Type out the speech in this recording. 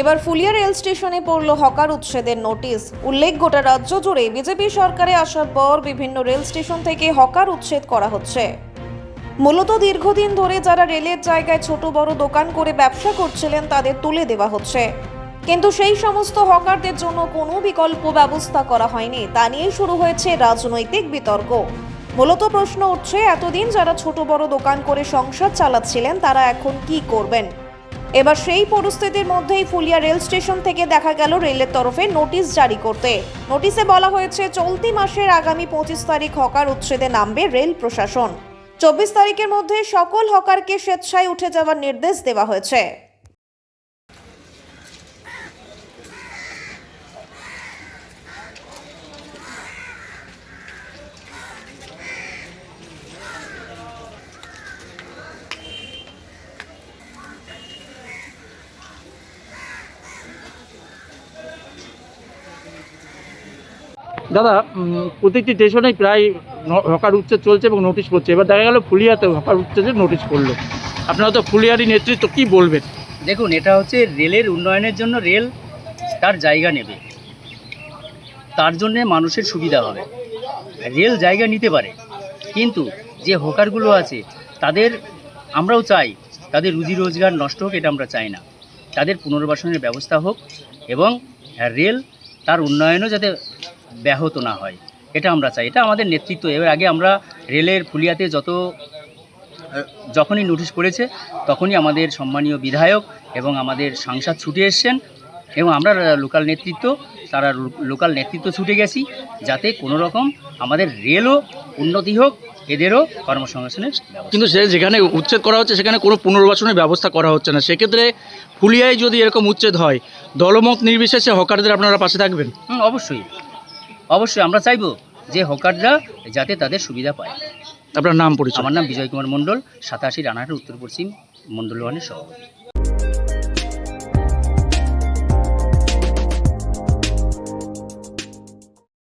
এবার ফুলিয়া রেল স্টেশনে পড়ল হকার উচ্ছেদের নোটিশ। উল্লেখ, গোটা রাজ্য জুড়ে বিজেপি সরকারে আসার পর বিভিন্ন রেল স্টেশন থেকে হকার উচ্ছেদ করা হচ্ছে। মূলত দীর্ঘদিন ধরে যারা রেলের জায়গায় ছোট বড় দোকান করে ব্যবসা করছিলেন তাদের তুলে দেওয়া হচ্ছে, কিন্তু সেই সমস্ত হকারদের জন্য কোনো বিকল্প ব্যবস্থা করা হয়নি। তা নিয়ে শুরু হয়েছে রাজনৈতিক বিতর্ক। মূলত প্রশ্ন উঠছে, এতদিন যারা ছোট বড় দোকান করে সংসার চালাচ্ছিলেন তারা এখন কি করবেন। এবার সেই পরিস্থিতির মধ্যেই ফুলিয়া রেল স্টেশন থেকে দেখা গেল রেলের তরফে নোটিশ জারি করতে। নোটিশে বলা হয়েছে, চলতি মাসের আগামী 25 তারিখ হকার উচ্ছেদে নামবে রেল প্রশাসন। 24 তারিখের মধ্যে সকল হকারকে স্বেচ্ছায় উঠে যাওয়ার নির্দেশ দেওয়া হয়েছে। দাদা, প্রত্যেকটি স্টেশনেই প্রায় হকার উচ্ছেদ চলছে এবং নোটিশ করছে। এবার দেখা গেল ফুলিয়াতে হকার উচ্ছেদের নোটিশ করলো। আপনারা তো ফুলিয়ারই নেতৃত্ব, কি বলবেন? দেখুন, এটা হচ্ছে রেলের উন্নয়নের জন্য। রেল তার জায়গা নেবে, তার জন্যে মানুষের সুবিধা হবে। রেল জায়গা নিতে পারে, কিন্তু যে হকারগুলো আছে তাদের, আমরাও চাই তাদের রুজি রোজগার নষ্ট হোক, এটা আমরা চাই না। তাদের পুনর্বাসনের ব্যবস্থা হোক এবং রেল তার উন্নয়নও যাতে ব্যাহত না হয়, এটা আমরা চাই। এটা আমাদের নেতৃত্ব। এর আগে আমরা রেলের ফুলিয়াতে যখনই নোটিশ করেছে তখনই আমাদের সম্মানীয় বিধায়ক এবং আমাদের সাংসদ ছুটে এসছেন এবং আমরা লোকাল নেতৃত্ব ছুটে গেছি, যাতে কোনো রকম আমাদের রেলও উন্নতি হোক, এদেরও কর্মসংস্থানের ব্যবস্থা। কিন্তু যেখানে উচ্ছেদ করা হচ্ছে সেখানে কোনো পুনর্বাসনের ব্যবস্থা করা হচ্ছে না। সেক্ষেত্রে ফুলিয়ায় যদি এরকম উচ্ছেদ হয়, দলমত নির্বিশেষে হকারদের আপনারা পাশে থাকবেন? অবশ্যই অবশ্যই আমরা চাইব যে হকাররা যাতে তাদের সুবিধা পায়। আপনার নাম পরিচয়? আমার নাম বিজয় কুমার মণ্ডল, 87 রানাঘাট উত্তর পশ্চিম মণ্ডল ওয়ানের সভাপতি।